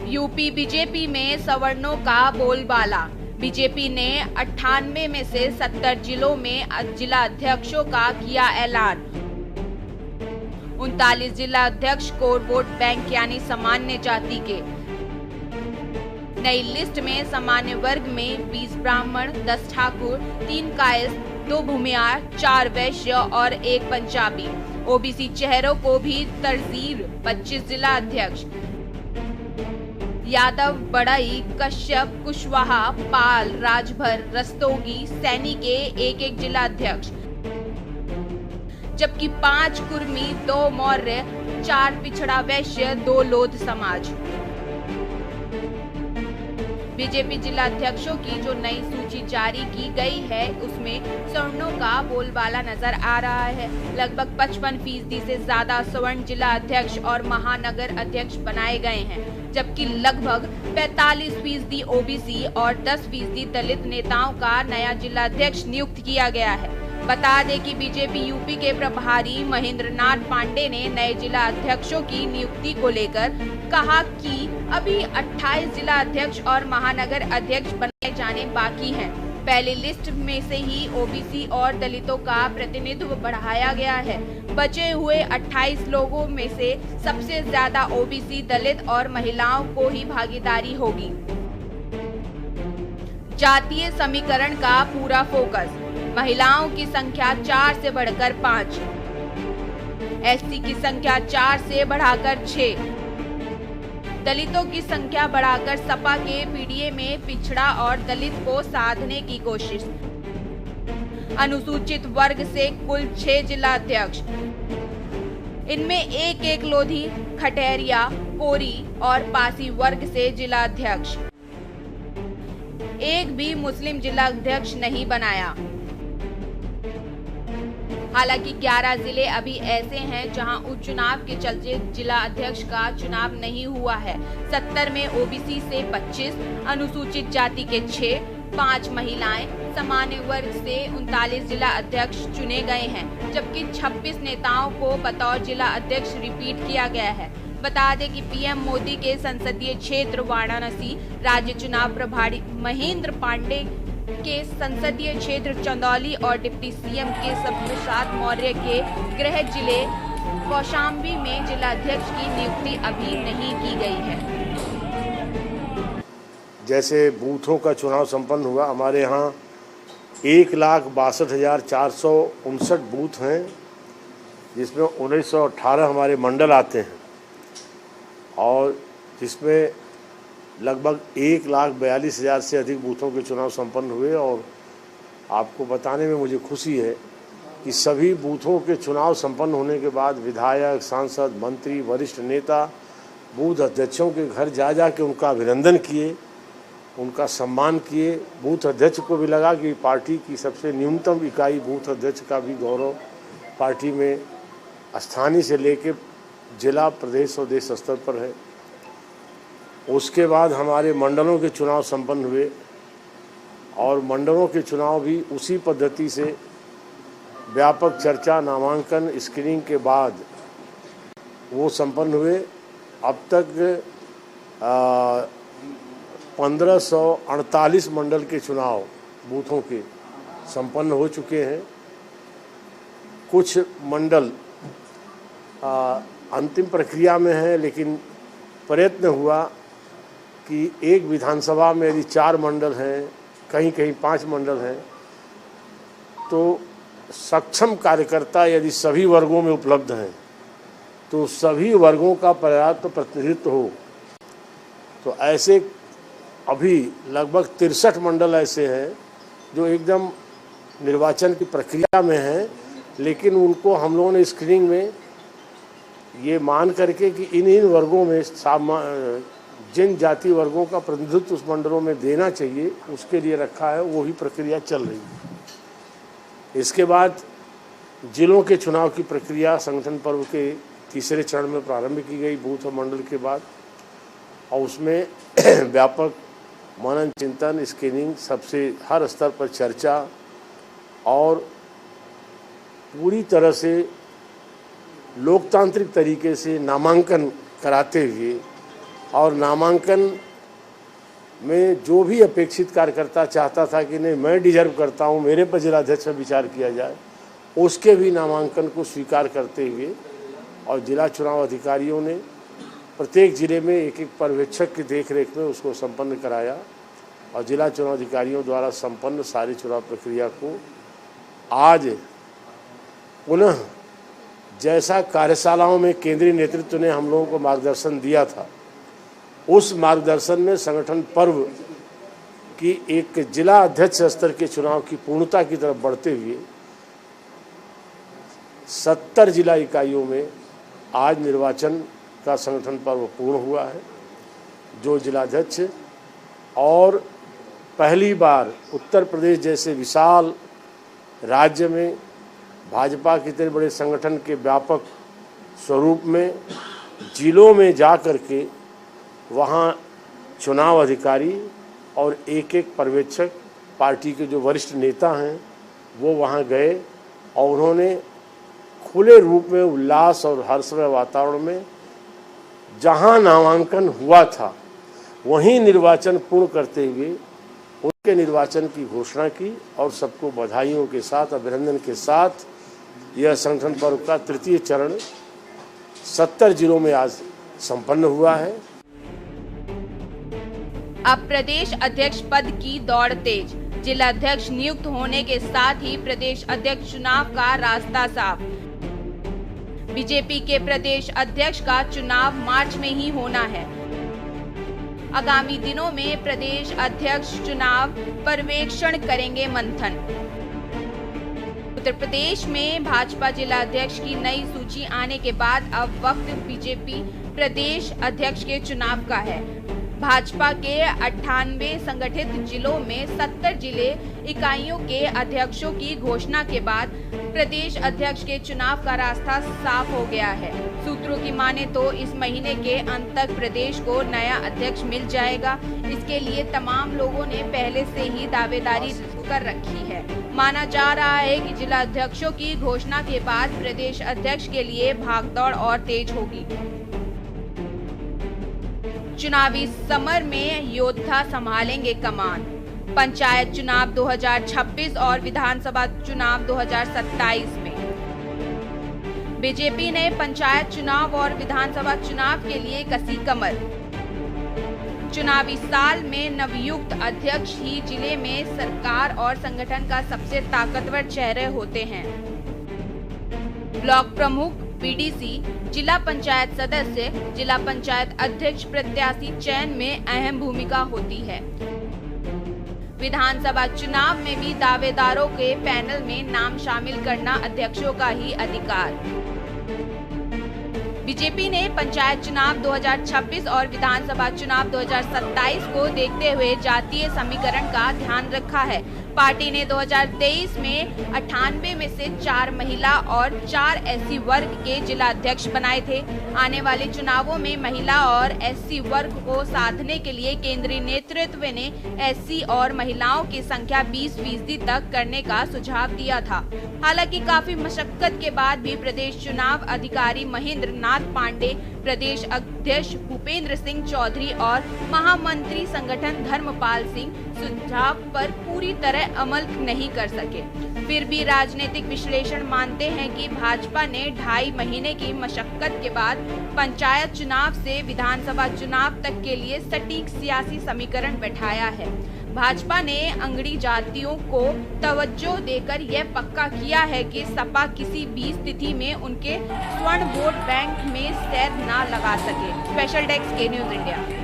UP BJP में सवर्णों का बोलबाला। बीजेपी ने 98 में से 70 जिलों में जिला अध्यक्षों का किया ऐलान। 39 जिला अध्यक्ष कोर वोट बैंक यानी सामान्य जाति के। नई लिस्ट में सामान्य वर्ग में 20 ब्राह्मण, 10 ठाकुर, 3 कायस्थ, 2 भूमियार, 4 वैश्य और 1 पंजाबी। ओबीसी चेहरों को भी तरजीह, 25 जिला अध्यक्ष। यादव, बड़ई, कश्यप, कुशवाहा, पाल, राजभर, रस्तोगी, सैनी के 1-1 जिला अध्यक्ष, जबकि 5 कुर्मी, 2 मौर्य, 4 पिछड़ा वैश्य, 2 लोध समाज। बीजेपी जिला अध्यक्षों की जो नई सूची जारी की गई है उसमें सवर्णों का बोलबाला नजर आ रहा है। लगभग 55% से ज्यादा सवर्ण जिला अध्यक्ष और महानगर अध्यक्ष बनाए गए हैं, जबकि लगभग 45% ओबीसी और 10% दलित नेताओं का नया जिला अध्यक्ष नियुक्त किया गया है। बता दें कि बीजेपी यूपी के प्रभारी महेंद्र नाथ पांडे ने नए जिला अध्यक्षों की नियुक्ति को लेकर कहा कि अभी 28 जिला अध्यक्ष और महानगर अध्यक्ष बनाए जाने बाकी हैं। पहली लिस्ट में से ही ओबीसी और दलितों का प्रतिनिधित्व बढ़ाया गया है। बचे हुए 28 लोगों में से सबसे ज्यादा ओबीसी, दलित और महिलाओं को ही भागीदारी होगी। जातीय समीकरण का पूरा फोकस। महिलाओं की संख्या 4 से बढ़कर 5, एससी की संख्या 4 से बढ़ाकर 6, दलितों की संख्या बढ़ाकर सपा के पीडीए में पिछड़ा और दलित को साधने की कोशिश। अनुसूचित वर्ग से कुल 6 जिला अध्यक्ष, इनमें 1-1 लोधी, खटेरिया, कोरी और पासी वर्ग से जिला अध्यक्ष। एक भी मुस्लिम जिला अध्यक्ष नहीं बनाया। हालांकि 11 जिले अभी ऐसे हैं जहां उपचुनाव के चलते जिला अध्यक्ष का चुनाव नहीं हुआ है। 70 में ओबीसी से 25, अनुसूचित जाति के 6, 5 महिलाएं, सामान्य वर्ग से 39 जिला अध्यक्ष चुने गए हैं, जबकि 26 नेताओं को बतौर जिला अध्यक्ष रिपीट किया गया है। बता दें कि पीएम मोदी के संसदीय क्षेत्र वाराणसी, राज्य चुनाव प्रभारी महेंद्र पांडे के संसदीय क्षेत्र चंदौली और डिप्टी सीएम के प्रसाद मौर्य के गृह जिले कौशाम्बी में जिला अध्यक्ष की नियुक्ति अभी नहीं की गई है। जैसे बूथों का चुनाव संपन्न हुआ, हमारे यहाँ 1,62,459 बूथ हैं, जिसमें 1918 हमारे मंडल आते हैं और जिसमें लगभग 1,42,000 से अधिक बूथों के चुनाव संपन्न हुए। और आपको बताने में मुझे खुशी है कि सभी बूथों के चुनाव संपन्न होने के बाद विधायक, सांसद, मंत्री, वरिष्ठ नेता बूथ अध्यक्षों के घर जा के उनका अभिनंदन किए, उनका सम्मान किए। बूथ अध्यक्ष को भी लगा कि पार्टी की सबसे न्यूनतम इकाई बूथ अध्यक्ष का भी गौरव पार्टी में स्थानीय से लेकर जिला, प्रदेश और देश स्तर पर है। उसके बाद हमारे मंडलों के चुनाव संपन्न हुए और मंडलों के चुनाव भी उसी पद्धति से व्यापक चर्चा, नामांकन, स्क्रीनिंग के बाद वो संपन्न हुए। अब तक 1548 मंडल के चुनाव बूथों के संपन्न हो चुके हैं। कुछ मंडल अंतिम प्रक्रिया में है, लेकिन प्रयत्न हुआ कि एक विधानसभा में यदि 4 मंडल हैं, कहीं कहीं 5 मंडल हैं, तो सक्षम कार्यकर्ता यदि सभी वर्गों में उपलब्ध हैं तो सभी वर्गों का पर्याप्त प्रतिनिधित्व हो। तो ऐसे अभी लगभग 63 मंडल ऐसे हैं जो एकदम निर्वाचन की प्रक्रिया में हैं, लेकिन उनको हम लोगों ने स्क्रीनिंग में ये मान करके कि इन वर्गों में जिन जाति वर्गों का प्रतिनिधित्व उस मंडलों में देना चाहिए उसके लिए रखा है, वही प्रक्रिया चल रही है। इसके बाद जिलों के चुनाव की प्रक्रिया संगठन पर्व के तीसरे चरण में प्रारंभ की गई बूथ और मंडल के बाद, और उसमें व्यापक मनन चिंतन, स्क्रीनिंग, सबसे हर स्तर पर चर्चा और पूरी तरह से लोकतांत्रिक तरीके से नामांकन कराते हुए और नामांकन में जो भी अपेक्षित कार्यकर्ता चाहता था कि नहीं मैं डिजर्व करता हूं, मेरे पर जिलाध्यक्ष में विचार किया जाए, उसके भी नामांकन को स्वीकार करते हुए और जिला चुनाव अधिकारियों ने प्रत्येक जिले में एक एक पर्यवेक्षक की देखरेख में उसको संपन्न कराया और जिला चुनाव अधिकारियों द्वारा संपन्न सारी चुनाव प्रक्रिया को आज पुनः जैसा कार्यशालाओं में केंद्रीय नेतृत्व ने हम लोगों को मार्गदर्शन दिया था, उस मार्गदर्शन में संगठन पर्व की एक जिला अध्यक्ष स्तर के चुनाव की पूर्णता की तरफ बढ़ते हुए 70 जिला इकाइयों में आज निर्वाचन का संगठन पर्व पूर्ण हुआ है। जो जिलाध्यक्ष और पहली बार उत्तर प्रदेश जैसे विशाल राज्य में भाजपा के इतने बड़े संगठन के व्यापक स्वरूप में जिलों में जा कर के वहाँ चुनाव अधिकारी और एक एक पर्यवेक्षक पार्टी के जो वरिष्ठ नेता हैं वो वहाँ गए और उन्होंने खुले रूप में उल्लास और हर्षमय वातावरण में जहाँ नामांकन हुआ था वहीं निर्वाचन पूर्ण करते हुए उनके निर्वाचन की घोषणा की और सबको बधाइयों के साथ अभिनंदन के साथ यह संगठन पर्व का तृतीय चरण 70 जिलों में आज संपन्न हुआ है। अब प्रदेश अध्यक्ष पद की दौड़ तेज, जिला अध्यक्ष नियुक्त होने के साथ ही प्रदेश अध्यक्ष चुनाव का रास्ता साफ। बीजेपी के प्रदेश अध्यक्ष का चुनाव मार्च में ही होना है। आगामी दिनों में प्रदेश अध्यक्ष चुनाव पर्यवेक्षण करेंगे मंथन। उत्तर प्रदेश में भाजपा जिला अध्यक्ष की नई सूची आने के बाद अब वक्त बीजेपी प्रदेश अध्यक्ष के चुनाव का है। भाजपा के 98 संगठित जिलों में 70 जिले इकाइयों के अध्यक्षों की घोषणा के बाद प्रदेश अध्यक्ष के चुनाव का रास्ता साफ हो गया है। सूत्रों की माने तो इस महीने के अंत तक प्रदेश को नया अध्यक्ष मिल जाएगा। इसके लिए तमाम लोगों ने पहले से ही दावेदारी कर रखी है। माना जा रहा है कि जिला अध्यक्षों की घोषणा के बाद प्रदेश अध्यक्ष के लिए भागदौड़ और तेज होगी। चुनावी समर में योद्धा संभालेंगे कमान। पंचायत चुनाव 2026 और विधानसभा चुनाव 2027 में बीजेपी ने पंचायत चुनाव और विधानसभा चुनाव के लिए कसी कमर। चुनावी साल में नवयुक्त अध्यक्ष ही जिले में सरकार और संगठन का सबसे ताकतवर चेहरे होते हैं। ब्लॉक प्रमुख, पीडीसी, जिला पंचायत सदस्य, जिला पंचायत अध्यक्ष प्रत्याशी चयन में अहम भूमिका होती है। विधानसभा चुनाव में भी दावेदारों के पैनल में नाम शामिल करना अध्यक्षों का ही अधिकार। बीजेपी ने पंचायत चुनाव 2026 और विधानसभा चुनाव 2027 को देखते हुए जातीय समीकरण का ध्यान रखा है। पार्टी ने 2023 में 98 में से 4 महिला और 4 एससी वर्ग के जिला अध्यक्ष बनाए थे। आने वाले चुनावों में महिला और एससी वर्ग को साधने के लिए केंद्रीय नेतृत्व ने एससी और महिलाओं की संख्या 20% तक करने का सुझाव दिया था। हालांकि काफी मशक्कत के बाद भी प्रदेश चुनाव अधिकारी महेंद्र नाथ पांडे, प्रदेश अध्यक्ष भूपेंद्र सिंह चौधरी और महामंत्री संगठन धर्मपाल सिंह सुझाव पर पूरी तरह अमल नहीं कर सके। फिर भी राजनीतिक विश्लेषण मानते हैं कि भाजपा ने 2.5 महीने की मशक्कत के बाद पंचायत चुनाव से विधानसभा चुनाव तक के लिए सटीक सियासी समीकरण बैठाया है। भाजपा ने अंगड़ी जातियों को तवज्जो देकर यह पक्का किया है कि सपा किसी भी स्थिति में उनके स्वर्ण वोट बैंक में सेंध न लगा सके। स्पेशल डेस्क के न्यूज़ इंडिया।